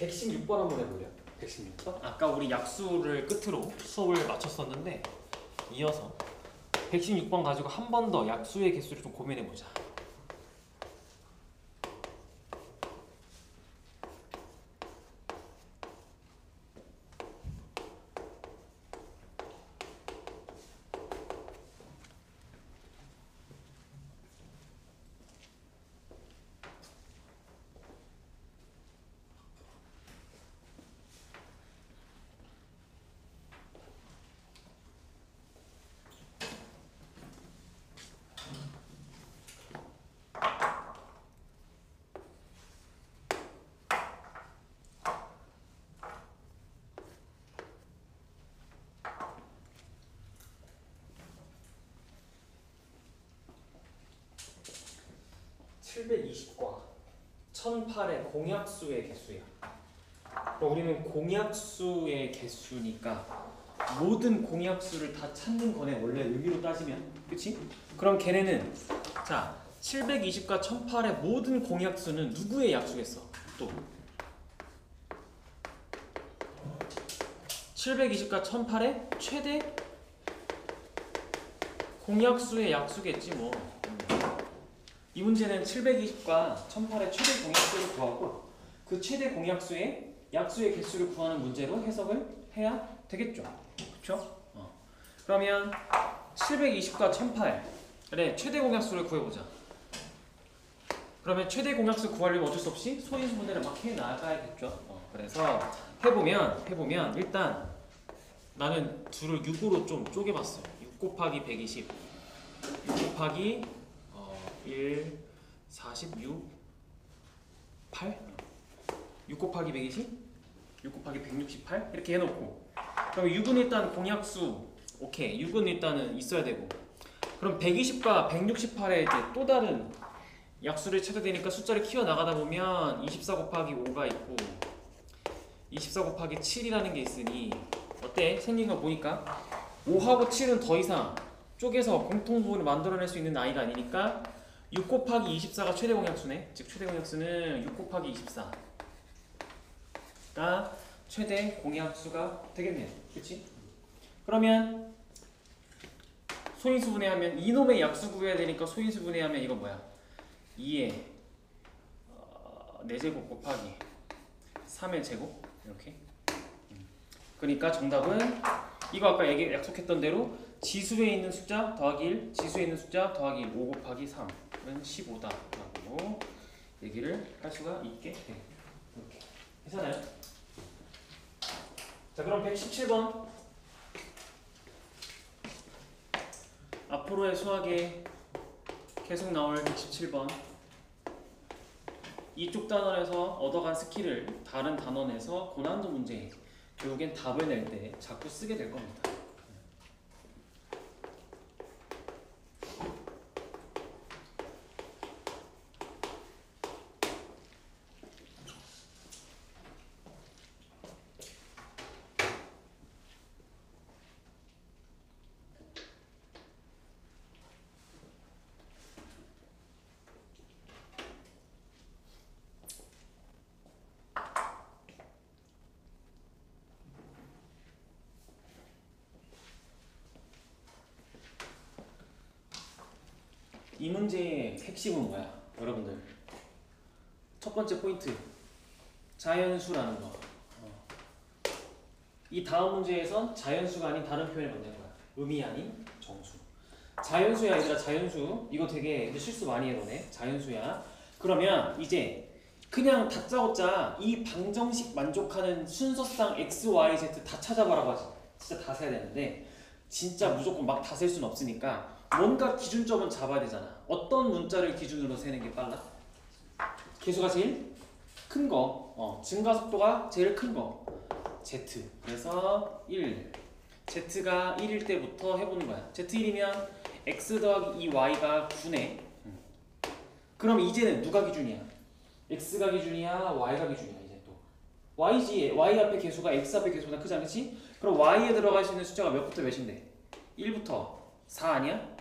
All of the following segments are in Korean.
116번 한번 해볼래요? 116번? 아까 우리 약수를 끝으로 수업을 마쳤었는데 이어서 116번 가지고 한 번 더 약수의 개수를 좀 고민해보자. (720과) 1008의 공약수의 개수야. 그럼 우리는 공약수의 개수니까 모든 공약수를 다 찾는 거네, 원래 의미로 따지면. 그치? 그럼 걔네는 자 720과 1008의 모든 공약수는 누구의 약수겠어? 또 720과 1008의 최대 공약수의 약수겠지 뭐. 이 문제는 720과 1008의 최대 공약수를 구하고 그 최대 공약수의 약수의 개수를 구하는 문제로 해석을 해야 되겠죠. 그쵸? 그러면 720과 1008의 최대 공약수를 구해보자. 그러면 최대 공약수 구하려면 어쩔 수 없이 소인수분해를 막 해나가야겠죠. 그래서 해보면 일단 나는 둘을 6으로 좀 쪼개봤어요. 6 곱하기 120 6 곱하기 1, 46, 8 6 곱하기 120 6 곱하기 168 이렇게 해놓고 그럼 6은 일단 공약수 오케이 6은 일단은 있어야 되고 그럼 120과 168에 이제 또 다른 약수를 찾아야 되니까 숫자를 키워나가다 보면 24 곱하기 5가 있고 24 곱하기 7이라는 게 있으니 어때? 생긴 거 보니까 5하고 7은 더 이상 쪼개서 공통부분을 만들어낼 수 있는 아이가 아니니까 6 곱하기 24가 최대 공약수네. 즉 최대 공약수는 6 곱하기 24가 최대 공약수가 되겠네요. 그치? 그러면 소인수분해하면 이놈의 약수 구해야 되니까 소인수분해하면 이거 뭐야? 2의 4제곱 곱하기 3의 제곱 이렇게. 그러니까 정답은 이거 아까 약속했던 대로 지수에 있는 숫자 더하기 1, 지수에 있는 숫자 더하기 1, 5 곱하기 3은 15다 라고 얘기를 할 수가 있게 돼. 이렇게 괜찮아요? 자 그럼 117번 앞으로의 수학에 계속 나올 117번 이쪽 단원에서 얻어간 스킬을 다른 단원에서 고난도 문제 결국엔 답을 낼 때 자꾸 쓰게 될 겁니다. 이 문제의 핵심은 뭐야? 여러분들 첫 번째 포인트 자연수라는 거. 이 다음 문제에선 자연수가 아닌 다른 표현을 만드는 거야. 음이 아닌 정수. 자연수야 얘들아 자연수. 이거 되게 실수 많이 해 너네. 자연수야. 그러면 이제 그냥 다짜고짜 이 방정식 만족하는 순서상 x, y, z 다 찾아봐라고 하지. 진짜 다 세야 되는데 진짜 무조건 막 다 셀 수는 없으니까 뭔가 기준점은 잡아야 되잖아. 어떤 문자를 기준으로 세는 게 빨라? 개수가 제일 큰 거, 증가속도가 제일 큰 거, z. 그래서 1. z가 1일 때부터 해보는 거야. z1이면 x 더하기 2y가 9네. 그럼 이제는 누가 기준이야? x가 기준이야? y가 기준이야? 이제 또 y지. y 앞에 개수가 x 앞에 개수보다 크지 않겠지? 그럼 y에 들어갈 수 있는 숫자가 몇부터 몇인데? 1부터 4 아니야?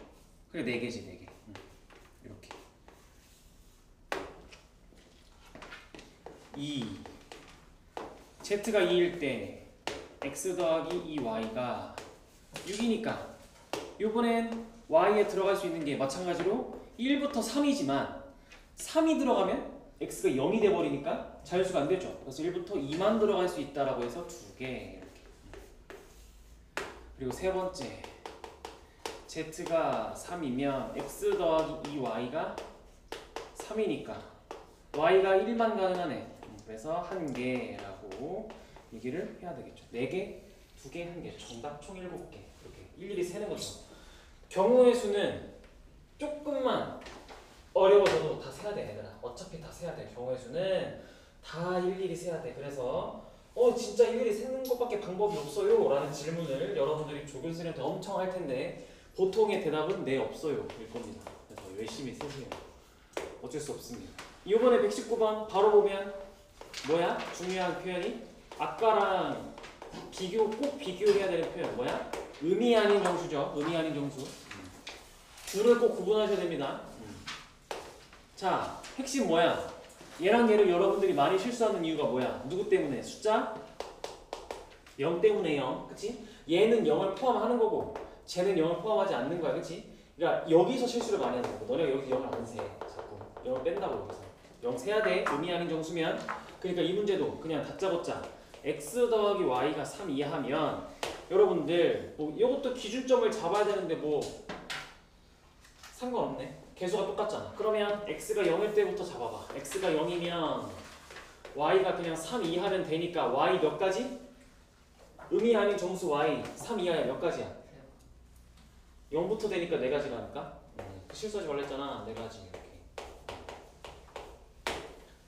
그래 4개지 4개. 이렇게 2 z가 2일 때 x 더하기 2y가 6이니까 요번엔 y에 들어갈 수 있는 게 마찬가지로 1부터 3이지만 3이 들어가면 x가 0이 돼버리니까 자연수가 안 되죠. 그래서 1부터 2만 들어갈 수 있다라고 해서 2개 이렇게. 그리고 세 번째 z가 3이면 x 더하기 2y가 3이니까 y가 1만 가능하네. 그래서 1개라고 얘기를 해야 되겠죠. 4개, 2개, 1개. 정답 총 7개. 이렇게 일일이 세는 거죠. 경우의 수는 조금만 어려워져도 다 세야 돼, 얘들아. 어차피 다 세야 돼. 경우의 수는 다 일일이 세야 돼. 그래서 진짜 일일이 세는 것밖에 방법이 없어요? 라는 질문을 여러분들이 조교수님한테 엄청 할 텐데 보통의 대답은 네, 없어요. 일 겁니다. 그래서 열심히 세세요. 어쩔 수 없습니다. 이번에 119번 바로 보면 뭐야? 중요한 표현이 아까랑 꼭 비교해야 되는 표현 뭐야? 의미 아닌 정수죠. 의미 아닌 정수. 둘을 꼭 구분하셔야 됩니다. 자, 핵심 뭐야? 얘랑 얘를 여러분들이 많이 실수하는 이유가 뭐야? 누구 때문에? 숫자 0 때문에 0. 그치? 얘는 0을 포함하는 거고 쟤는 0을 포함하지 않는 거야. 그치? 그러니까 여기서 실수를 많이 하는 거고 너네가 여기서 0을 안 세. 자꾸 0을 뺀다고 여기서. 0 세야 돼. 의미 아닌 정수면. 그러니까 이 문제도 그냥 다짜고짜 x 더하기 y가 3 이하면 여러분들 뭐 이것도 기준점을 잡아야 되는데 뭐 상관없네. 개수가 똑같잖아. 그러면 x가 0일 때부터 잡아봐. x가 0이면 y가 그냥 3 이하면 되니까 y 몇 가지? 의미 아닌 정수 y 3 이하야 몇 가지야? 0부터 되니까 4가지가 아닐까? 실수하지 말랬잖아. 4가지 이렇게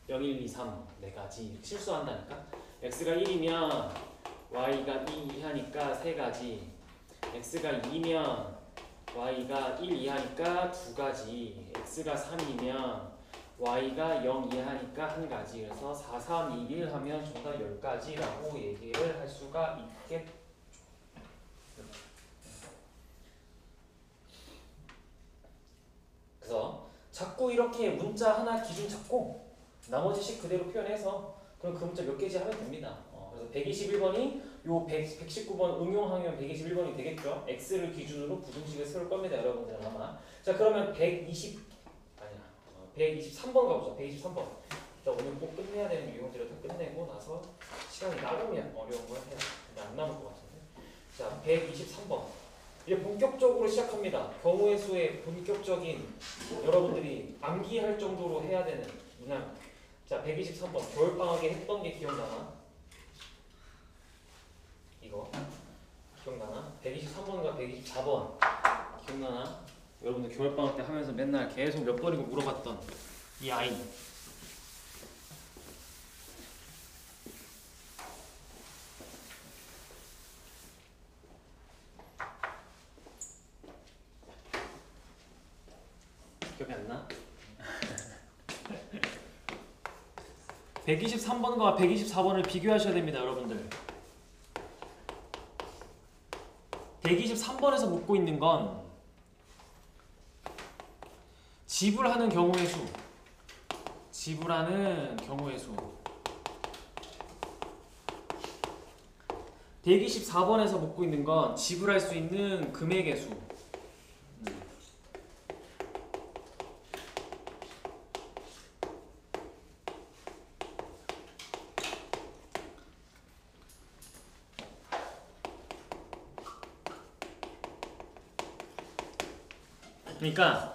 0, 1, 2, 3 4가지 실수한다니까? x가 1이면 y가 2 이하니까 3가지 x가 2면 y가 1 이하니까 2가지 x가 3이면 y가 0 이하니까 1가지 그래서 4, 3, 2, 1 하면 정답 10가지라고 얘기를 할 수가 있겠죠. 그래서 자꾸 이렇게 문자 하나 기준 잡고 나머지 식 그대로 표현해서 그럼 그 문자 몇 개지 하면 됩니다. 그래서 121번이 요 119번 응용하면 121번이 되겠죠. x를 기준으로 부등식을 세울 겁니다. 여러분들은 아마. 자 그러면 123번 가보자. 123번. 일단 오늘 꼭 끝내야 되는 유형들을 다 끝내고 나서 시간이 남으면 어려운 걸 해요. 근데 안 남을 것 같은데. 자 123번. 이제 본격적으로 시작합니다. 경우의 수의 본격적인 여러분들이 암기할 정도로 해야 되는 문항. 자 123번 겨울방학에 했던 게 기억나나? 이거 기억나나? 123번과 124번 기억나나? 여러분들 겨울방학 때 하면서 맨날 계속 몇 번이고 물어봤던 이 아이. 기억이 안 나? 123번과 124번을 비교하셔야 됩니다, 여러분들. 123번에서 묻고 있는 건 지불하는 경우의 수. 지불하는 경우의 수. 124번에서 묻고 있는 건 지불할 수 있는 금액의 수. 그러니까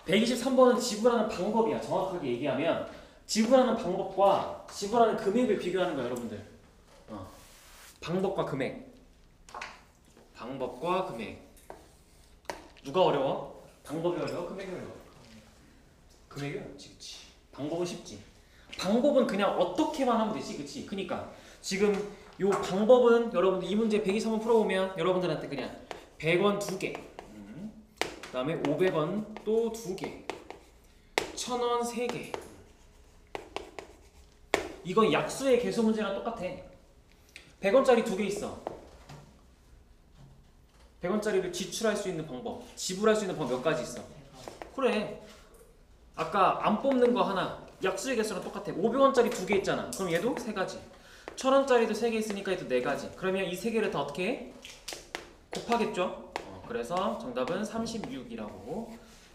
123번은 지불하는 방법이야. 정확하게 얘기하면 지불하는 방법과 지불하는 금액을 비교하는 거야, 여러분들. 방법과 금액. 방법과 금액. 누가 어려워? 방법이 어려워? 금액이 어려워? 금액이 어렵지, 그치? 방법은 쉽지. 방법은 그냥 어떻게만 하면 되지, 그치? 그니까 지금 요 방법은 여러분들 이 문제 123번 풀어보면 여러분들한테 그냥 100원 2개, 그 다음에 500원 또 2개, 1000원 3개. 이건 약수의 개수 문제랑 똑같아. 100원짜리 2개 있어. 100원짜리를 지출할 수 있는 방법, 지불할 수 있는 방법 몇 가지 있어? 그래. 아까 안 뽑는 거 하나, 약수의 개수랑 똑같아. 500원짜리 2개 있잖아. 그럼 얘도 3가지. 1,000원짜리도 3개 있으니까 또 4가지. 그러면 이 3개를 다 어떻게 해? 곱하겠죠? 그래서 정답은 36이라고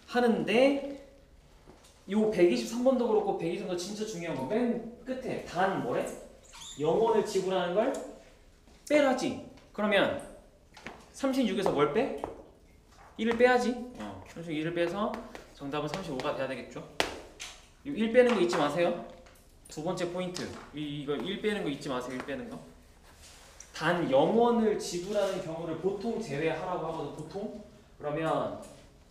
하는데 요 123번도 그렇고 123도 진짜 중요한 거 맨 끝에 단 뭐래? 0원을 지불하는 걸 빼라지. 그러면 36에서 뭘 빼? 1을 빼야지. 31을 빼서 정답은 35가 돼야 되겠죠. 이 1 빼는 거 잊지 마세요. 두 번째 포인트. 이거 1 빼는 거 잊지 마세요. 1 빼는 거. 단 0원을 지불하는 경우를 보통 제외하라고 하거든. 보통. 그러면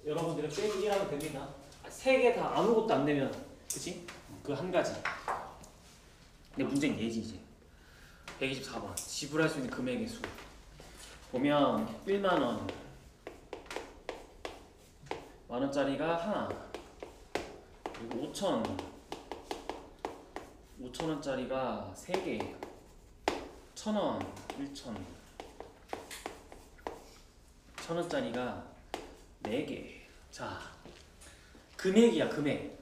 여러분들은 빼기 1하면 됩니다. 3개 다 아무것도 안 내면 그치? 그 한 가지. 근데 문제는 얘지 이제. 124번. 지불할 수 있는 금액의 수. 보면 1만원. 만원짜리가 하나. 그리고 5,000원. 5,000원짜리가 3개. 1,000원. 1,000. 1,000원짜리가 4개. 자, 금액이야, 금액.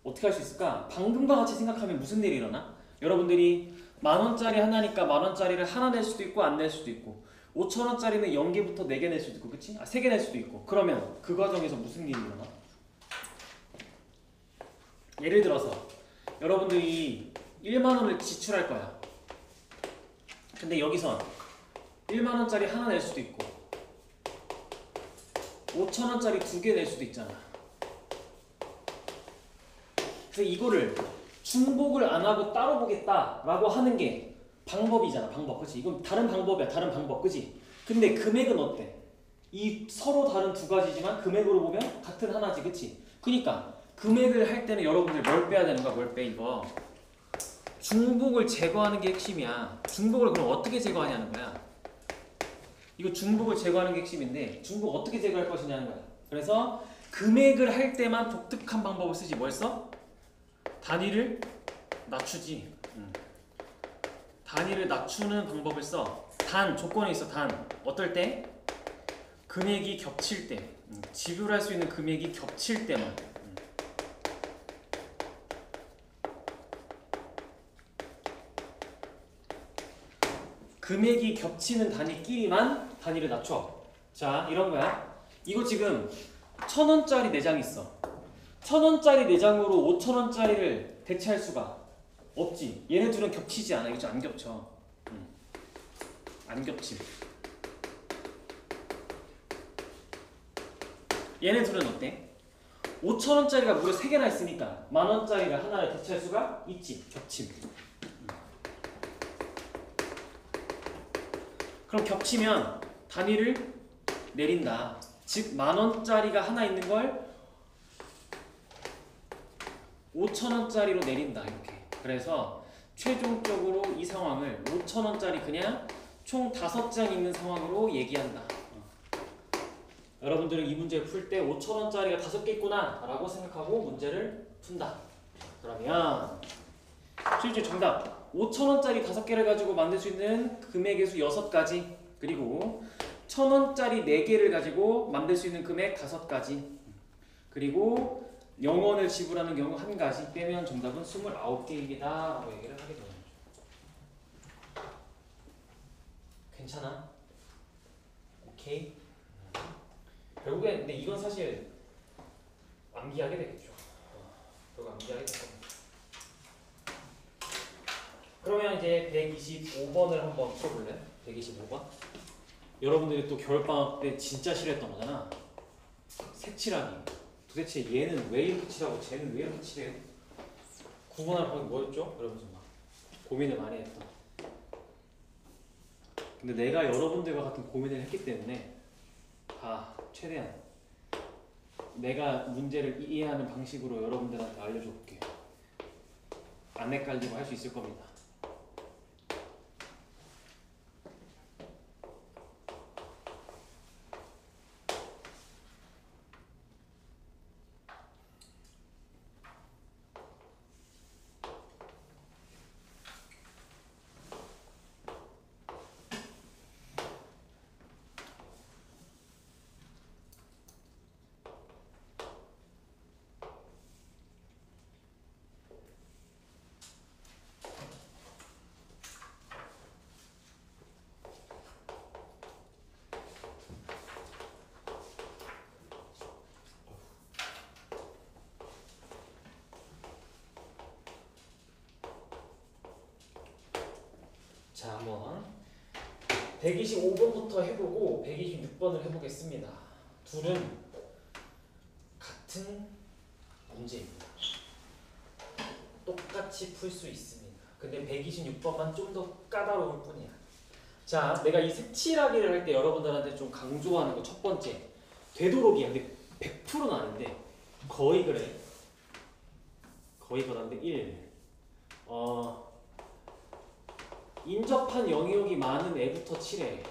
어떻게 할 수 있을까? 방금과 같이 생각하면 무슨 일이 일어나? 여러분들이 만원짜리 하나니까 만원짜리를 하나 낼 수도 있고 안 낼 수도 있고 5,000원짜리는 0개부터 4개 낼 수도 있고 그치? 3개 낼 수도 있고 그러면 그 과정에서 무슨 일이 일어나? 예를 들어서 여러분들이 1만원을 지출할 거야. 근데 여기선 1만원짜리 하나 낼 수도 있고 5,000원짜리 2개 낼 수도 있잖아. 그래서 이거를 중복을 안 하고 따로 보겠다라고 하는 게 방법이잖아. 방법. 그치? 이건 다른 방법이야. 다른 방법. 그치? 근데 금액은 어때? 이 서로 다른 두 가지지만 금액으로 보면 같은 하나지. 그치? 그니까 금액을 할 때는 여러분들 뭘 빼야 되는 거야? 뭘 빼? 이거 중복을 제거하는 게 핵심이야. 중복을 그럼 어떻게 제거하냐는 거야. 이거 중복을 제거하는 게 핵심인데 중복 어떻게 제거할 것이냐는 거야. 그래서 금액을 할 때만 독특한 방법을 쓰지. 뭘 써? 단위를 낮추지. 단위를 낮추는 방법을 써. 단 조건이 있어. 단 어떨 때? 금액이 겹칠 때. 지불할 수 있는 금액이 겹칠 때만. 금액이 겹치는 단위끼리만 단위를 낮춰. 자, 이런 거야. 이거 지금 1,000원짜리 4장 있어. 1,000원짜리 4장으로 5,000원짜리를 대체할 수가 없지. 얘네 둘은 겹치지 않아. 이거 안 겹쳐. 안 겹침. 얘네 둘은 어때? 5,000원짜리가 무려 3개나 있으니까 만원짜리가 하나를 대체할 수가 있지. 겹침. 그럼 겹치면 단위를 내린다. 즉 만원짜리가 하나 있는 걸 5,000원짜리로 내린다. 이렇게. 그래서 최종적으로 이 상황을 5,000원짜리 그냥 총 5장 있는 상황으로 얘기한다. 여러분들은 이 문제를 풀 때 5,000원짜리가 5개 있구나 라고 생각하고 문제를 푼다. 그러면 실제 정답 5,000원짜리 5개를 가지고 만들 수 있는 금액의 수 6가지, 그리고 1,000원짜리 4개를 가지고 만들 수 있는 금액 5가지, 그리고 0원을 지불하는 경우 1가지 빼면 정답은 29개이다 라고 얘기를 하게 되는 거죠. 괜찮아? 오케이? 결국엔 근데 이건 사실 암기하게 되겠죠. 결국 암기하게 될 겁니다. 그러면 이제 125번을 한번 풀어볼래? 125번? 여러분들이 또 겨울방학 때 진짜 싫어했던 거잖아. 색칠하기. 도대체 얘는 왜 이렇게 칠하고 쟤는 왜 이렇게 칠해? 구분할 방법이 뭐였죠? 이러면서 막 고민을 많이 했던. 근데 내가 여러분들과 같은 고민을 했기 때문에 최대한 내가 문제를 이해하는 방식으로 여러분들한테 알려줘 볼게요. 안 헷갈리고 할 수 있을 겁니다. 125번부터 해보고 126번을 해보겠습니다. 둘은 같은 문제입니다. 똑같이 풀 수 있습니다. 근데 126번만 좀 더 까다로울 뿐이야. 자, 내가 이 색칠하기를 할 때 여러분들한테 좀 강조하는 거 첫 번째, 되도록이야. 근데 100%는 아닌데 거의 그래. 거의 그런데 1. 인접한 영역이 많은 애부터 칠해.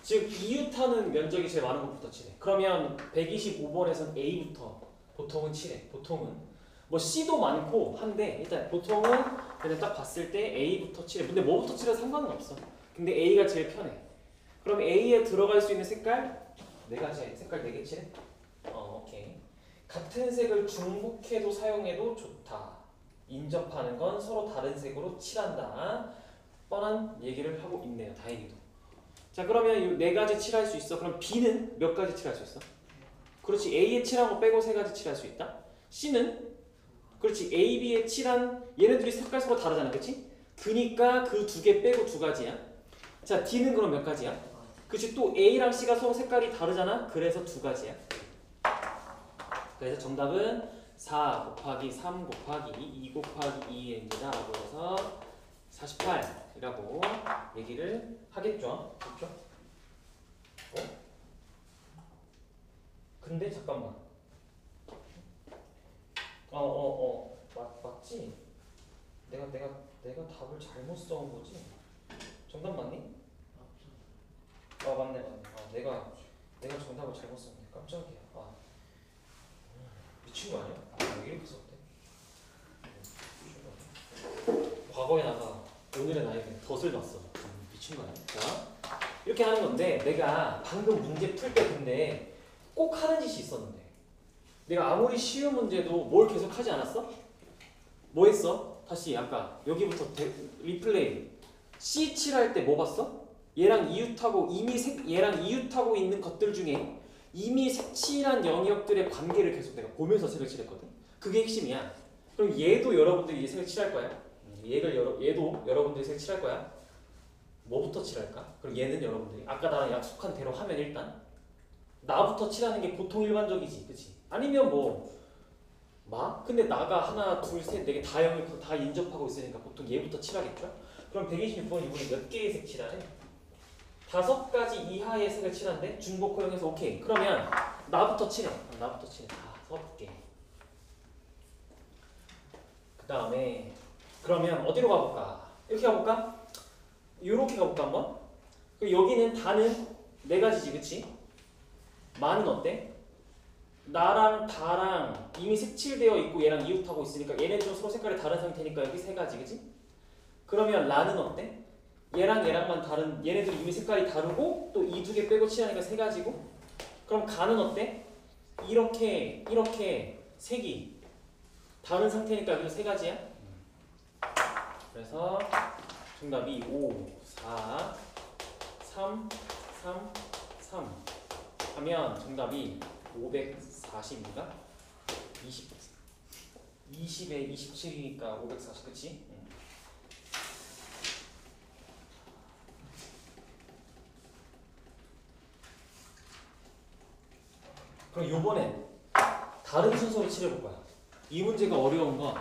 즉 이웃하는 면적이 제일 많은 것부터 칠해. 그러면 125번에서는 A부터 보통은 칠해. 보통은 뭐 C도 많고 한데 일단 보통은 그냥 딱 봤을 때 A부터 칠해. 근데 뭐부터 칠해도 상관은 없어. 근데 A가 제일 편해. 그럼 A에 들어갈 수 있는 색깔 네 가지. 색깔 4개 칠해. 오케이. 같은 색을 중복해도 사용해도 좋다. 인접하는 건 서로 다른 색으로 칠한다. 뻔한 얘기를 하고 있네요. 다행히도. 자, 그러면 이 4가지 칠할 수 있어. 그럼 B는 몇 가지 칠할 수 있어? 그렇지. A에 칠한 거 빼고 3가지 칠할 수 있다. C는 그렇지. A, B에 칠한 얘네들이 색깔 서로 다르잖아. 그렇지? 그니까 그 2개 빼고 2가지야. 자, D는 그럼 몇 가지야? 그렇지. 또 A랑 C가 서로 색깔이 다르잖아. 그래서 2가지야. 그래서 정답은 4 곱하기 3 곱하기 2 곱하기 2입니다. 라고 해서 48이라고 얘기를 하겠죠. 그렇죠? 근데 잠깐만. 맞지? 내가 답을 잘못 써온 거지? 정답 맞니? 맞네. 내가 정답을 잘못 썼네. 깜짝이야. 미친 거 아니야? 왜 이렇게 썼대? 과거에 나가 오늘의 나에게 덫을 놨어. 미친 거 아니야? 자, 이렇게 하는 건데 내가 방금 문제 풀 때 근데 꼭 하는 짓이 있었는데 내가 아무리 쉬운 문제도 뭘 계속 하지 않았어? 뭐 했어? 다시 아까 여기부터 리플레이 C 칠할 때 뭐 봤어? 얘랑 이웃하고 얘랑 이웃하고 있는 것들 중에 이미 색칠한 영역들의 관계를 계속 내가 보면서 색을 칠했거든. 그게 핵심이야. 그럼 얘도 여러분들이 이제 색을 칠할 거야. 얘도 여러분들이 색을 칠할 거야. 뭐부터 칠할까? 그럼 얘는 여러분들이 아까 나랑 약속한 대로 하면 일단 나부터 칠하는 게 보통 일반적이지, 그렇지? 아니면 근데 나가 하나, 둘, 셋, 네 개 다 영역부터 다 인접하고 있으니까 보통 얘부터 칠하겠죠? 그럼 126번 이번에 몇 개의 색 칠하래? 5가지 이하의 색을 칠한데 중복 허용해서 오케이. 그러면 나부터 칠해. 5개. 그 다음에 그러면 어디로 가볼까? 이렇게 가볼까? 이렇게 가볼까 한번? 그리고 여기는 다는 4가지지, 그치? 마는 어때? 나랑 다랑 이미 색칠되어 있고 얘랑 이웃하고 있으니까 얘네들은 서로 색깔이 다른 상태니까 여기 3가지, 그치? 그러면 라는 어때? 얘랑만 다른 얘네들 이미 색깔이 다르고 또 이 2개 빼고 칠하니까 3가지고. 그럼 가는 어때? 이렇게 색이 다른 상태니까 여기도 3가지야. 그래서 정답이 5, 4, 3, 3, 3 하면 정답이 540인가? 20에 27이니까 540, 그치? 그럼 요번엔 다른 순서로 칠해볼 거야. 이 문제가 어려운 건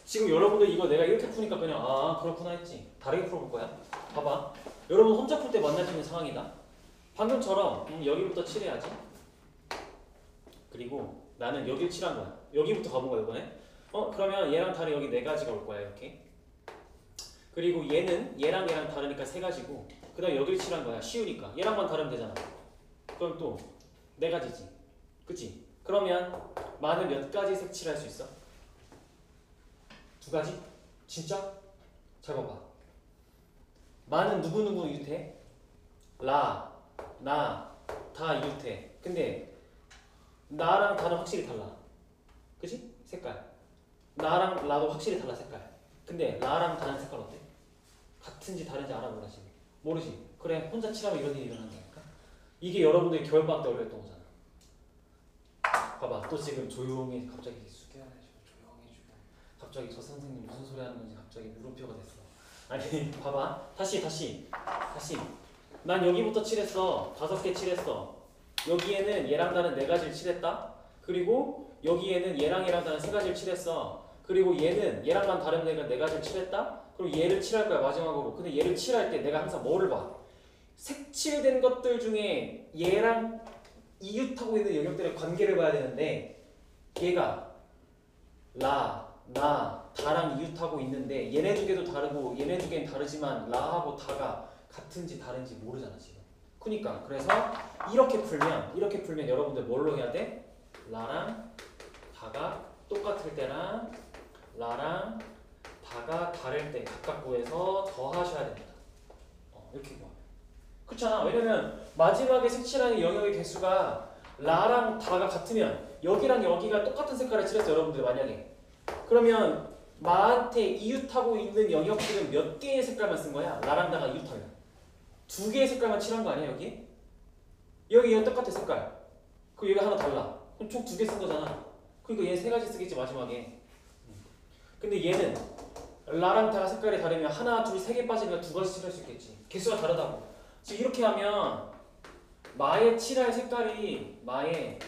지금 여러분들 이거 내가 이렇게 푸니까 그냥 그렇구나 했지. 다르게 풀어볼 거야. 봐봐. 여러분 혼자 풀 때 만날 수 있는 상황이다. 방금처럼 여기부터 칠해야지. 그리고 나는 여기를 칠한 거야. 여기부터 가본 거야 이번에. 그러면 얘랑 다른 여기 4가지가 올 거야 이렇게. 그리고 얘는 얘랑 다르니까 3가지고 그 다음에 여기를 칠한 거야. 쉬우니까. 얘랑만 다르면 되잖아. 그럼 또 4가지지. 그치? 그러면 마는 몇 가지 색 칠할 수 있어? 2가지? 진짜? 잘 봐봐. 마는 누구누구 이웃해? 라, 나, 다 이웃해. 근데 나랑 다는 확실히 달라. 그치? 색깔. 나랑 라도 확실히 달라 색깔. 근데 라랑 다는 색깔 어때? 같은지 다른지 알아 몰라 지금? 모르지? 그래 혼자 칠하면 이런 일이 일어난다니까? 이게 여러분들이 겨울방학 때 어려웠던 거잖아. 봐봐 또 지금 조용히 갑자기 숙여야죠. 조용해지고 갑자기 저 선생님 무슨 소리 하는 건지 갑자기 물음표가 됐어. 아니 봐봐 다시 난 여기부터 칠했어. 5개 칠했어. 여기에는 얘랑 나는 4가지를 칠했다. 그리고 여기에는 얘랑 나는 3가지를 칠했어. 그리고 얘는 얘랑 난 다른 애가 4가지를 칠했다. 그리고 얘를 칠할 거야 마지막으로. 근데 얘를 칠할 때 내가 항상 뭐를 봐? 색칠된 것들 중에 얘랑 이웃하고 있는 영역들의 관계를 봐야 되는데 얘가 라, 나, 다랑 이웃하고 있는데 얘네 두 개도 다르고 얘네 두 개는 다르지만 라하고 다가 같은지 다른지 모르잖아 지금. 그니까 그래서 이렇게 풀면 여러분들 뭘로 해야 돼? 라랑 다가 똑같을 때랑 라랑 다가 다를 때 각각 구해서 더하셔야 됩니다. 이렇게 구하면. 그렇잖아. 왜냐면 마지막에 색칠하는 영역의 개수가 라랑 다가 같으면 여기랑 여기가 똑같은 색깔을 칠했어 여러분들 만약에. 그러면 마한테 이웃하고 있는 영역들은 몇 개의 색깔만 쓴 거야? 라랑 다가 이웃하면 2개의 색깔만 칠한 거 아니야 여기? 여기 똑같아 색깔. 그 얘가 하나 달라. 그럼 총 2개 쓴 거잖아. 그러니까 얘는 3가지 쓰겠지 마지막에. 근데 얘는 라랑 다가 색깔이 다르면 하나, 둘, 3개 빠지니까 2가지 칠할 수 있겠지. 개수가 다르다고. 지금 이렇게 하면 마의 칠할 색깔이 마의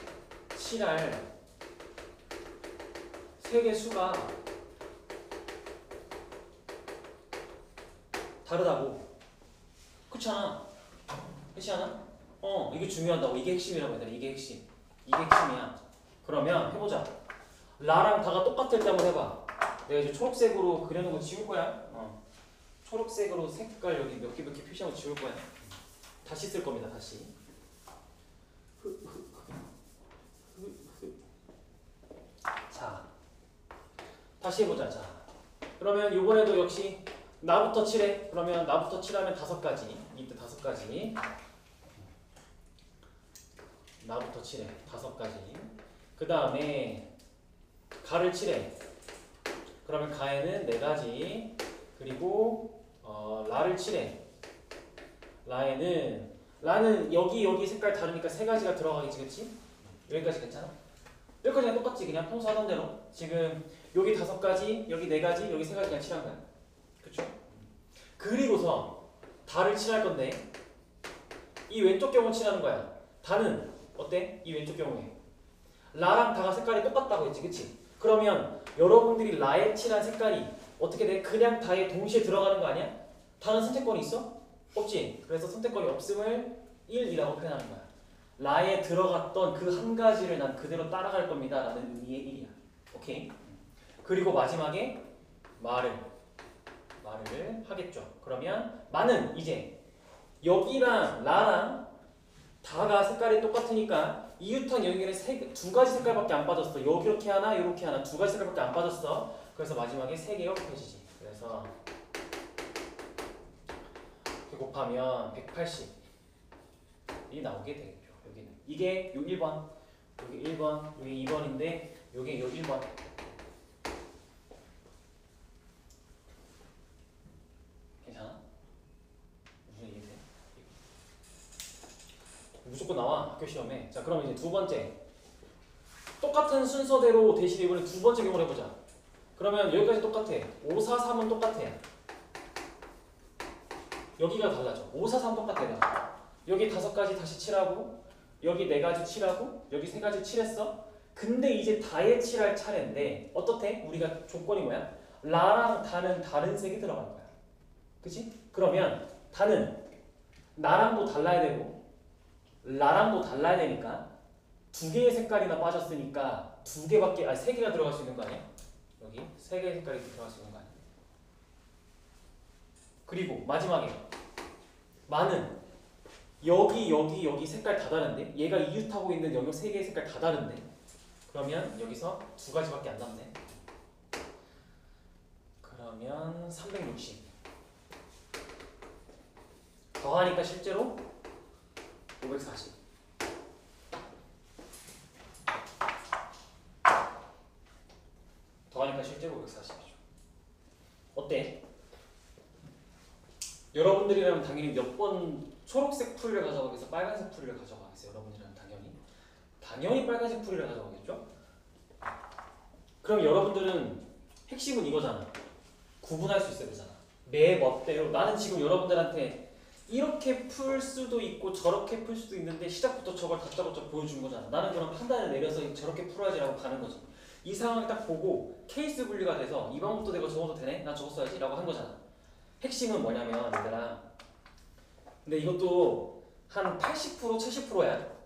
칠할 색의 수가 다르다고. 그렇잖아. 그렇지 않아? 이게 중요하다고. 이게 핵심이라고 얘들아. 이게 핵심이야. 그러면 해보자. 라랑 다가 똑같을 때 한번 해봐. 내가 이제 초록색으로 그려놓은 거 지울 거야. 초록색으로 색깔 여기 몇 개 표시하고 지울 거야. 다시 쓸 겁니다. 다시. 자, 다시 해보자. 자, 그러면 이번에도 역시 나부터 칠해. 그러면 나부터 칠하면 5가지. 이때 5가지. 나부터 칠해. 5가지. 그 다음에 가를 칠해. 그러면 가에는 4가지. 그리고 라를 칠해. 라는 여기 색깔 다르니까 3가지가 들어가겠지, 그치? 여기까지 괜찮아? 여기까지는 똑같지. 그냥 평소 하던 대로. 지금 여기 5가지, 여기 4가지, 여기 3가지 그냥 칠한 거야. 그쵸? 그리고서 다를 칠할 건데 이 왼쪽 경우 칠하는 거야. 다는 어때? 이 왼쪽 경우에 라랑 다가 색깔이 똑같다고 했지, 그치? 그러면 여러분들이 라에 칠한 색깔이 어떻게 돼? 그냥 다에 동시에 들어가는 거 아니야? 다는 선택권이 있어? 없지? 그래서 선택권이 없음을 1이라고 표현하는 거야. 라에 들어갔던 그 한 가지를 난 그대로 따라갈 겁니다 라는 의미의 1이야. 오케이? 그리고 마지막에 말을 하겠죠. 그러면 마는 이제 여기랑 라랑 다가 색깔이 똑같으니까 이웃한 영역에는 2가지 색깔밖에 안 빠졌어. 이렇게 하나, 이렇게 하나 2가지 색깔밖에 안 빠졌어. 그래서 마지막에 3개가 곱해지지. 그래서 이렇게 곱하면 180이 나오게 되겠죠. 여기는 이게 요 1번, 여기 1번, 여기 2번인데 요게 요 1번. 괜찮아? 무슨 얘기인데? 무조건 나와 학교 시험에. 자, 그럼 이제 2번째 똑같은 순서대로 대신 이번에 2번째 경우를 해보자. 그러면 여기까지 똑같아. 5, 4, 3은 똑같아. 여기가 달라져. 5, 4, 3 똑같아. 여기 5가지 다시 칠하고 여기 4가지 칠하고 여기 3가지 칠했어. 근데 이제 다에 칠할 차례인데 어떻대? 우리가 조건이 뭐야? 라랑 다는 다른 색이 들어갈 거야. 그치? 그러면 다는 나랑도 달라야 되고 라랑도 달라야 되니까 2개의 색깔이나 빠졌으니까 2개밖에, 아니 3개가 들어갈 수 있는 거 아니야? 여기 3개의 색깔이 들어갈 수 있는 거 아니야? 그리고 마지막에 마는 여기 색깔 다 다른데 얘가 이웃하고 있는 영역 3개의 색깔 다 다른데 그러면 여기서 2가지밖에 안 남네. 그러면 360 더하니까 실제로 540 더하니까 실제로 540이죠. 어때? 여러분들이라면 당연히 몇 번 초록색 풀을 가져가겠어? 빨간색 풀을 가져가겠어요? 여러분들이라면 당연히 당연히 빨간색 풀이를 가져가겠죠? 그럼 여러분들은 핵심은 이거잖아. 구분할 수 있어야 되잖아. 내 멋대로 나는 지금 여러분들한테 이렇게 풀 수도 있고 저렇게 풀 수도 있는데 시작부터 저걸 다짜고짜 보여준 거잖아. 나는 그럼 판단을 내려서 저렇게 풀어야지라고 가는 거지. 이 상황을 딱 보고 케이스 분류가 돼서 이 방법도 되고 저것도 되네? 난 저거 써야지 라고 한 거잖아. 핵심은 뭐냐면 얘들아, 근데 이것도 한 80% 70%야.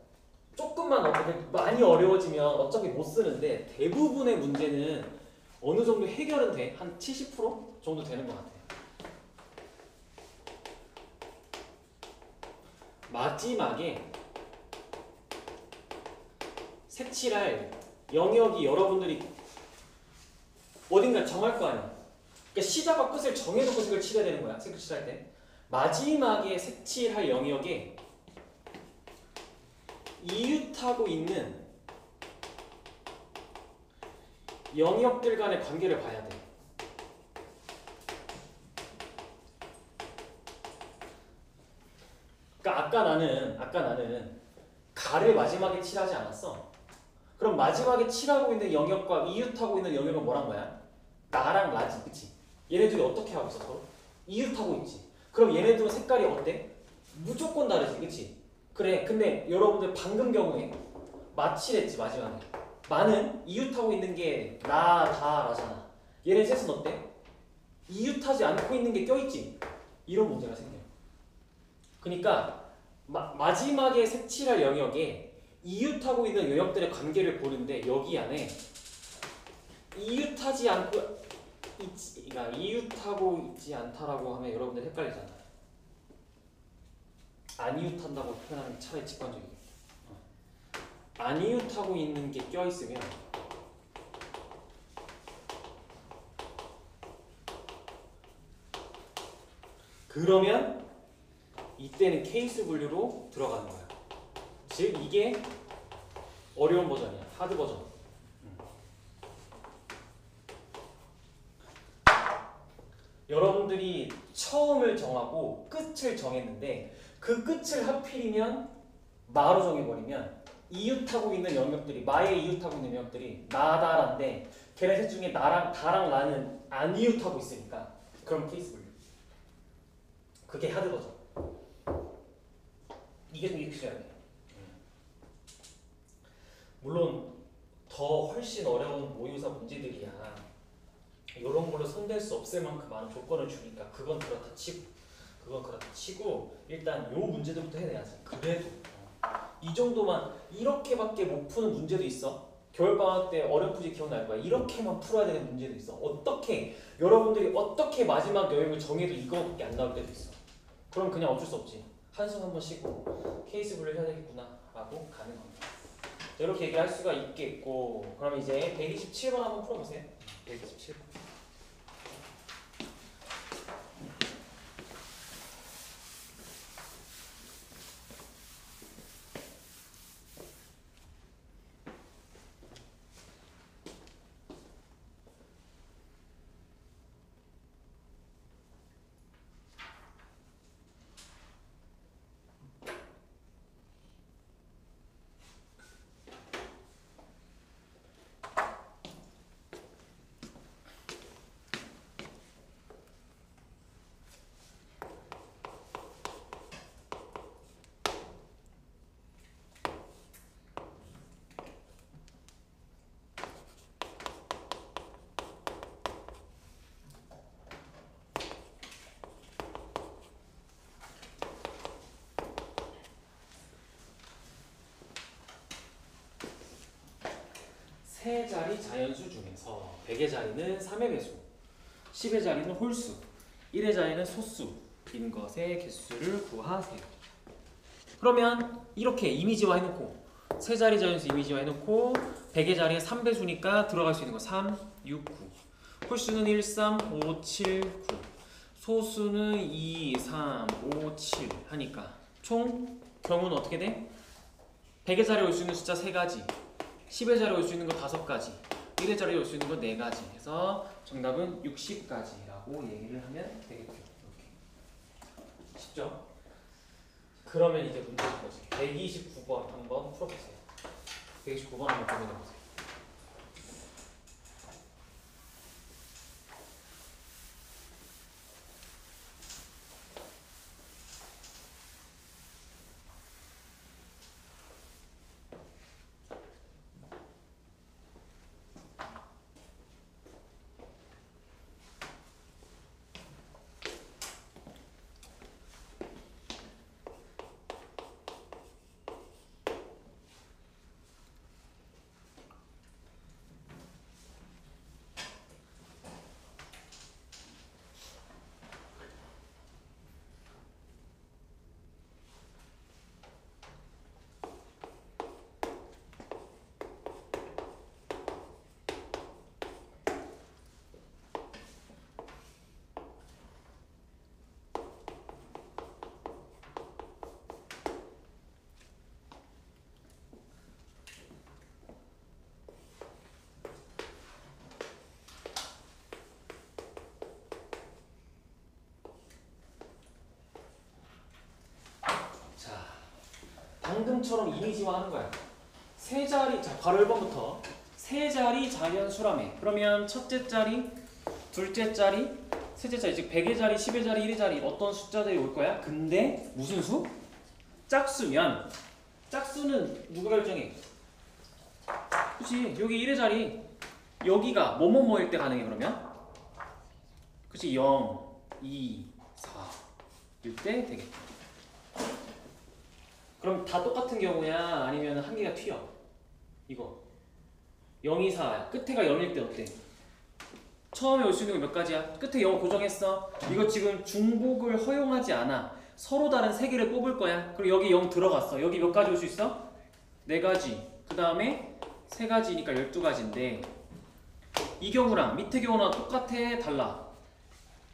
조금만 많이 어려워지면 어차피 못 쓰는데 대부분의 문제는 어느 정도 해결은 돼. 한 70% 정도 되는 것 같아. 마지막에 색칠할 영역이 여러분들이 어딘가 정할 거 아니야. 그러니까 시작과 끝을 정해놓고 색을 칠해야 되는 거야. 색을 칠할 때. 마지막에 색칠할 영역에 이웃하고 있는 영역들 간의 관계를 봐야 돼. 그러니까 아까 나는 가를 마지막에 칠하지 않았어. 그럼 마지막에 칠하고 있는 영역과 이웃하고 있는 영역은 뭐란 거야? 나랑 나지, 그치? 얘네들이 어떻게 하고 있어, 서로? 이웃하고 있지. 그럼 얘네들은 색깔이 어때? 무조건 다르지, 그치? 그래, 근데 여러분들 방금 경우에 마칠했지, 마지막에. 마는 이웃하고 있는 게 나, 다, 라잖아. 얘네 셋은 어때? 이웃하지 않고 있는 게 껴있지? 이런 문제가 생겨. 그러니까 마지막에 색칠할 영역에 이웃하고 있는 영역들의 관계를 보는데 여기 안에 이웃하지 않고 그러니까 이웃하고 있지 않다라고 하면 여러분들 헷갈리잖아. 안 이웃한다고 표현하는 게 차라리 직관적이겠다. 안 이웃하고 있는 게 껴있으면 그러면 이때는 케이스 분류로 들어가는 거야. 즉 이게 어려운 버전이야. 하드 버전. 여러분들이 처음을 정하고 끝을 정했는데 그 끝을 하필이면 마로 정해버리면 이웃하고 있는 영역들이 마의 이웃하고 있는 영역들이 나다란데 걔네 셋 중에 나랑 다랑 나는 안 이웃하고 있으니까 그럼 케이스 분류. 그게 하드 버전. 이게 좀 익숙해야 돼. 물론 더 훨씬 어려운 모의고사 문제들이야. 이런 걸로 손댈 수 없을 만큼 많은 조건을 주니까 그건 그렇다 치고 일단 요 문제들부터 해내야지. 그래도 이 정도만 이렇게밖에 못 푸는 문제도 있어. 겨울방학 때 어렴풋이 기억날 거야. 이렇게만 풀어야 되는 문제도 있어. 어떻게 여러분들이 어떻게 마지막 여행을 정해도 이거밖에 안 나올 때도 있어. 그럼 그냥 어쩔 수 없지. 한숨 한번 쉬고 케이스 분류 해야 되겠구나 라고 가는 겁니다. 이렇게 얘기할 수가 있겠고, 그럼 이제 127번 한번 풀어보세요. 127번. 세 자리 자연수 중에서 100의 자리는 3의 배수, 10의 자리는 홀수, 1의 자리는 소수인 것의 개수를 구하세요. 그러면 이렇게 이미지화 해놓고 세 자리 자연수 이미지화 해놓고 100의 자리에 3배수니까 들어갈 수 있는 거 3, 6, 9. 홀수는 1, 3, 5, 7, 9. 소수는 2, 3, 5, 7 하니까 총 경우는 어떻게 돼? 100의 자리에 올 수 있는 숫자 3가지, 10의 자리에 올 수 있는 거 5가지, 1의 자리에 올 수 있는 거 4가지 해서 정답은 60가지라고 얘기를 하면 되겠죠. 이렇게. 쉽죠? 그러면 이제 문제인 거지. 129번 한번 풀어보세요. 129번 한번 고민해 보세요. 방금처럼 이미지화 하는 거야. 세 자리, 자 바로 1번부터 세 자리 자연수라며. 그러면 첫째 자리, 둘째 자리, 셋째 자리, 즉 100의 자리, 10의 자리, 1의 자리 어떤 숫자들이 올 거야? 근데 무슨 수? 짝수면 짝수는 누가 결정해? 그치, 여기 1의 자리 여기가 뭐뭐뭐일 때 가능해. 그러면 그치, 0, 2, 4일 때 되겠다. 그럼 다 똑같은 경우야? 아니면 한 개가 튀어? 이거 0, 2, 4 끝에가 0일 때 어때? 처음에 올 수 있는 거 몇 가지야? 끝에 0 고정했어. 이거 지금 중복을 허용하지 않아. 서로 다른 세 개를 뽑을 거야. 그리고 여기 0 들어갔어. 여기 몇 가지 올 수 있어? 4가지. 그 다음에 3가지니까 12가지인데 이 경우랑 밑에 경우랑 똑같아? 달라?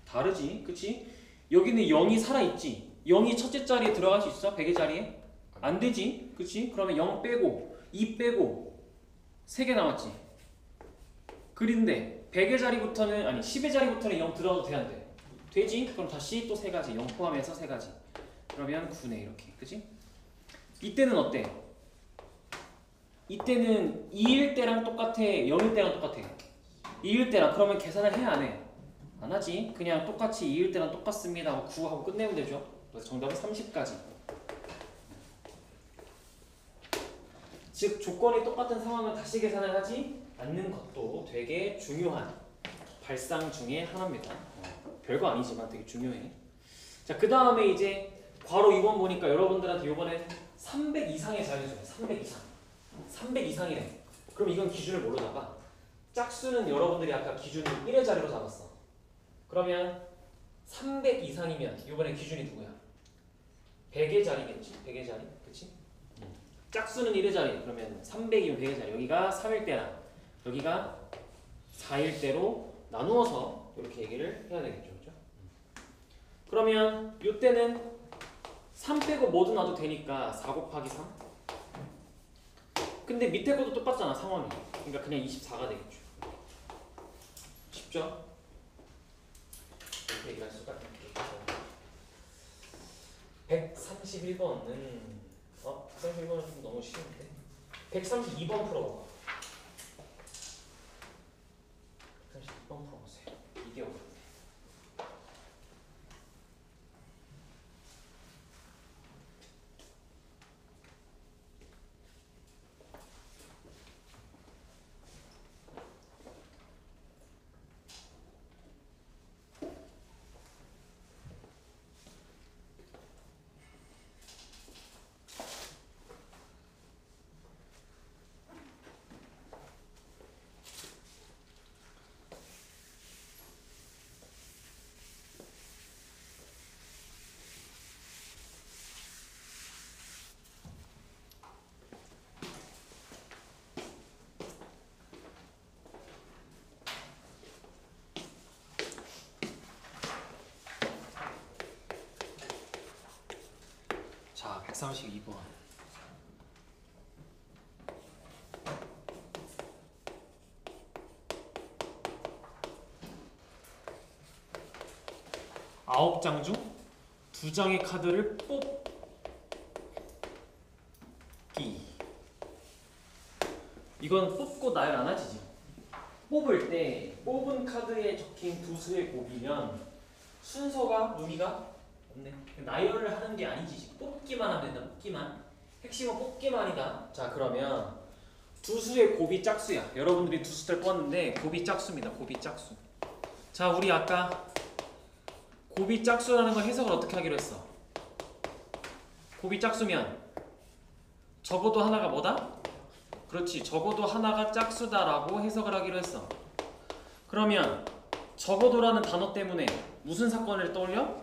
다르지? 그치? 여기는 0이 살아있지? 0이 첫째 자리에 들어갈 수 있어? 100의 자리에? 안 되지? 그치? 그러면 0 빼고 2 빼고 3개 남았지? 그런데 100의 자리부터는, 아니 10의 자리부터는 0 들어가도 돼, 안 돼? 되지? 그럼 다시 또 3가지, 0 포함해서 3가지. 그러면 9네, 이렇게. 그치? 이때는 어때? 이때는 2일 때랑 똑같아? 0일 때랑 똑같아? 2일 때랑. 그러면 계산을 해, 안 해? 안 하지? 그냥 똑같이 2일 때랑 똑같습니다 하고 9 하고 끝내면 되죠? 그래서 정답은 30까지. 즉 조건이 똑같은 상황은 다시 계산을 하지 않는 것도 되게 중요한 발상 중에 하나입니다. 별거 아니지만 되게 중요해. 자, 그 다음에 이제 괄호 2번 보니까 여러분들한테 이번에 300 이상의 자연수야. 300 이상. 300 이상이래. 그럼 이건 기준을 뭘로 잡아? 짝수는 여러분들이 아까 기준을 1의 자리로 잡았어. 그러면 300 이상이면 이번에 기준이 누구야? 100의 자리겠지. 100의 자리. 그치? 짝수는 1의 자리. 그러면 300이면 100의 자리. 여기가 3일 때랑 여기가 4일 때로 나누어서 이렇게 얘기를 해야 되겠죠. 그죠? 그러면 이때는 3 빼고 뭐도 놔도 되니까 4 곱하기 3. 근데 밑에 것도 똑같잖아, 상황이. 그러니까 그냥 24가 되겠죠. 쉽죠? 이렇게 얘기할 수가 있겠죠. 131번은 131번은 좀 너무 쉬운데. 132번 풀어봐봐. 132번 풀어보세요. 이게 어렵네. 자, 132번. 아홉 장 중 2장의 카드를 뽑기. 이건 뽑고 나열 안 하지 지금. 뽑을 때 뽑은 카드에 적힌 두 수의 곱이면 순서가 의미가 없네. 나열을 하는 게 아니지 지금. 뽑기만 하면 된다. 뽑기만. 핵심은 뽑기만이다. 자 그러면 두 수의 곱이 짝수야. 여러분들이 두 수를 뽑았는데 곱이 짝수입니다. 곱이 짝수. 자 우리 아까 곱이 짝수라는 걸 해석을 어떻게 하기로 했어? 곱이 짝수면 적어도 하나가 뭐다? 그렇지. 적어도 하나가 짝수다라고 해석을 하기로 했어. 그러면 적어도라는 단어 때문에 무슨 사건을 떠올려?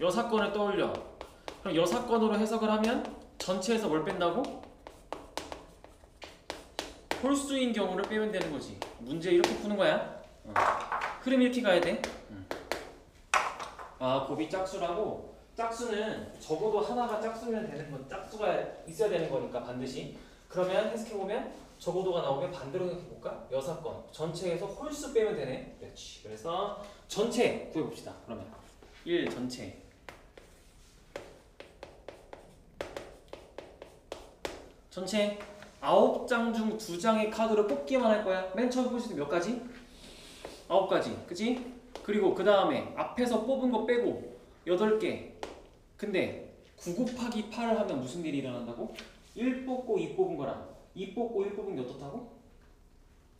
여 사건을 떠올려. 그럼 여 사건으로 해석을 하면 전체에서 뭘 뺀다고? 홀수인 경우를 빼면 되는 거지. 문제 이렇게 푸는 거야. 흐름 이렇게 가야 돼. 아 곱이 짝수라고. 짝수는 적어도 하나가 짝수면 되는 건 짝수가 있어야 되는 거니까 반드시. 그러면 해석해보면 적어도가 나오면 반대로 생각해볼까? 여사건 전체에서 홀수 빼면 되네. 그렇지. 그래서 전체 구해봅시다. 그러면 1 전체 전체 9장 중 2장의 카드를 뽑기만 할 거야. 맨 처음 보실 때 몇 가지? 9가지 그치? 그리고 그 다음에 앞에서 뽑은 거 빼고 8개. 근데 9 곱하기 8을 하면 무슨 일이 일어난다고? 1 뽑고 2 뽑은 거랑 2 뽑고 1 뽑은 게 어떻다고?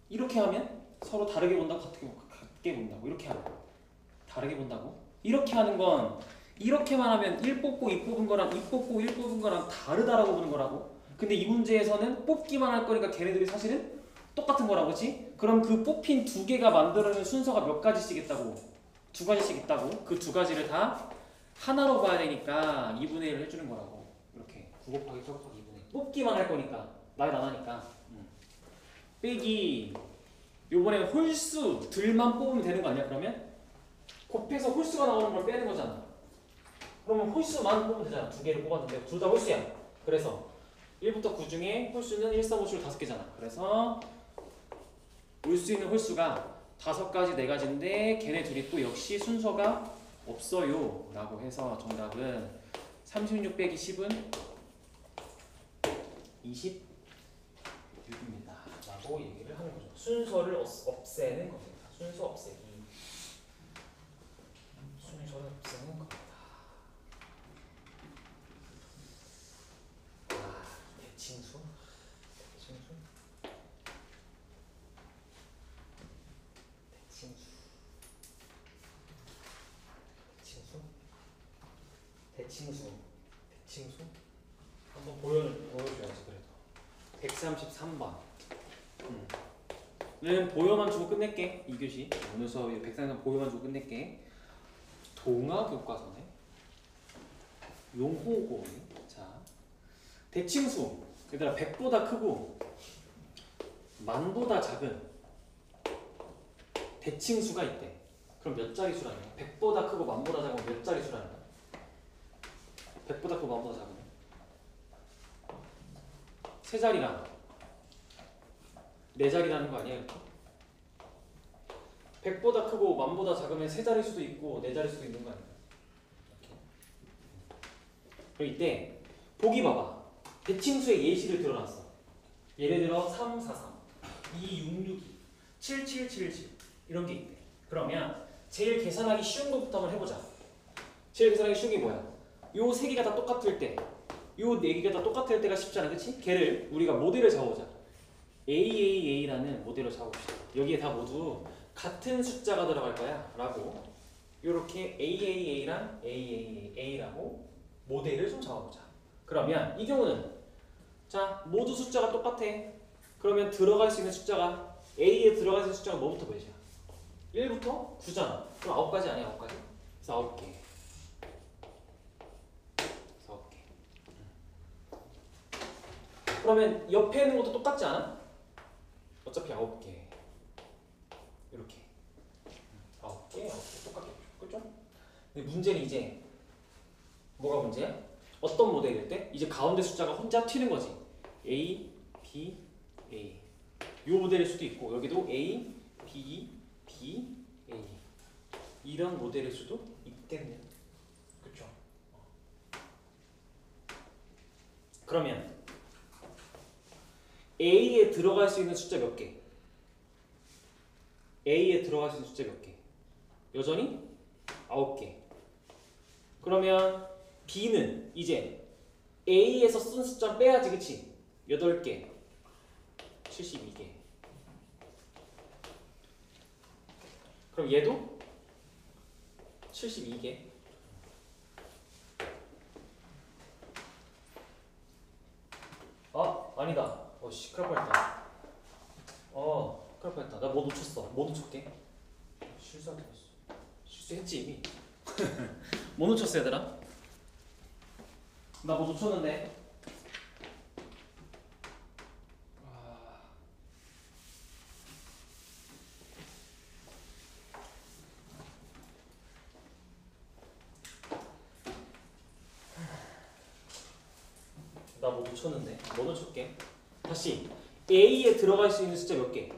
이렇게 하면 서로 다르게 본다고 같게 본다고? 이렇게 하면 다르게 본다고? 이렇게 하는 건 이렇게만 하면 1 뽑고 2 뽑은 거랑 2 뽑고 1 뽑은 거랑 다르다라고 보는 거라고. 근데 이 문제에서는 뽑기만 할 거니까 걔네들이 사실은 똑같은 거라고. 그치? 그럼 그 뽑힌 두 개가 만들어내는 순서가 몇 가지씩 있다고? 2가지씩 있다고? 그 2가지를 다 하나로 봐야 되니까 2분의 1을 해주는 거라고. 이렇게 9 곱하기 4 곱하기 2분의 1. 뽑기만 할 거니까 나열 안 하니까. 빼기 요번에 홀수들만 뽑으면 되는 거 아니야? 그러면 곱해서 홀수가 나오는 걸 빼는 거잖아. 그러면 홀수만 뽑으면 되잖아. 2개를 뽑았는데 둘 다 홀수야. 그래서 1부터 9 중에 홀수는 1, 3, 5, 7, 5개잖아. 그래서 올 수 있는 홀수가 5가지, 4가지인데 걔네 둘이 또 역시 순서가 없어요 라고 해서 정답은 36 빼기 10은 26입니다 라고 얘기를 하는 거죠. 순서를 없애는 겁니다. 순서 없애기. 순서를 없애는 겁니다. 대칭수? 대칭수? 한번 보여줘야지 그래도. 133번. 는 보여만 주고 끝낼게. 2교시 오늘 수업에 133번 보여만 주고 끝낼게. 동아교과서네. 용호고네. 자, 대칭수. 얘들아 100보다 크고 만보다 작은 대칭수가 있대. 그럼 몇 자리 수라는 거야? 100보다 크고 만보다 작으면 몇 자리 수라는 거야? 100보다 크고 만보다 작으면 3자리랑 4자리라는 거 아니야? 이렇게? 100보다 크고 만보다 작으면 3자리 수도 있고 4자리 수도 있는 거 아니야? 그럼 이때 보기 봐봐. 대칭수의 예시를 들어놨어. 예를 들어 3, 4, 3, 2, 6, 6, 2, 7, 7, 7, 7 이런 게 있대. 그러면 제일 계산하기 쉬운 것부터 한번 해보자. 제일 계산하기 쉬운 게 뭐야? 요 3개가 다 똑같을 때, 요 4개가 다 똑같을 때가 쉽잖아, 그치? 걔를 우리가 모델을 잡아보자. AAA라는 모델을 잡아봅시다. 여기에 다 모두 같은 숫자가 들어갈 거야 라고 요렇게 AAA랑 AAA라고 모델을 좀 잡아보자. 그러면 이 경우는 자 모두 숫자가 똑같아. 그러면 들어갈 수 있는 숫자가 A에 들어갈 수 있는 숫자가 뭐부터 보이죠? 1부터 9잖아. 그럼 9가지 아니야? 9가지? 그래서 9개. 그러면 옆에 있는 것도 똑같지 않아? 어차피 9개. 이렇게 9개 똑같게. 그렇죠? 근데 문제는 이제 뭐가 문제야? 어떤 모델일 때? 이제 가운데 숫자가 혼자 튀는 거지. A, B, A. 요 모델일 수도 있고 여기도 A, B, B, A. 이런 모델일 수도 있겠네. 그렇죠? 그러면 A에 들어갈 수 있는 숫자 몇 개? A에 들어갈 수 있는 숫자 몇 개? 여전히 9개. 그러면 B는 이제 A에서 쓴 숫자 빼야지, 그치? 8개, 72개. 그럼 얘도 72개. 아, 아니다. 씨, 큰일 날 뻔했다. 큰일 날 뻔했다. 나 뭐 놓쳤어. 뭐 놓쳤게? 실수할 뻔했어. 실수했지 이미. 뭐 놓쳤어 얘들아? 나 뭐 놓쳤는데. 나 뭐 놓쳤는데. 뭐 놓쳤게? 다시 A에 들어갈 수 있는 숫자 몇 개?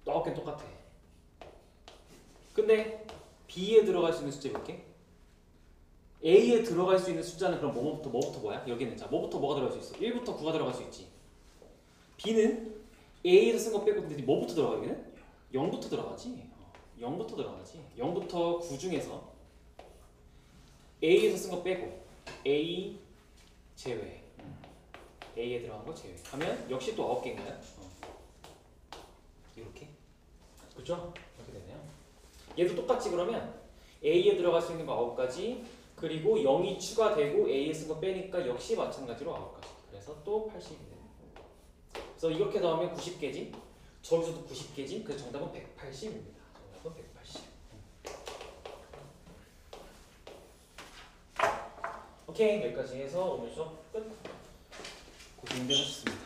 9개 똑같아. 근데 B에 들어갈 수 있는 숫자 몇 개? A에 들어갈 수 있는 숫자는 그럼 뭐부터 뭐야? 여기는 자 뭐부터 뭐가 들어갈 수 있어? 1부터 9가 들어갈 수 있지. B는 A에서 쓴 거 빼고 근데 뭐부터 들어가 여기는? 0부터 들어가지. 0부터 들어가지. 0부터 9 중에서 A에서 쓴 거 빼고 A 제외. A에 들어간 거 제외. 하면 역시 또 9개인 거야. 이렇게. 그죠? 이렇게 되네요. 얘도 똑같이 그러면 A에 들어갈 수 있는 거 9가지 그리고 0이 추가되고 A에 쓴 거 빼니까 역시 마찬가지로 9가지. 그래서 또 80이 되는 거예요. 그래서 이렇게 나오면 90개지. 저기서도 90개지. 그래서 정답은 180입니다. 정답은 180. 오케이, 여기까지 해서 오늘 수업 끝. 고생들 하셨습니다.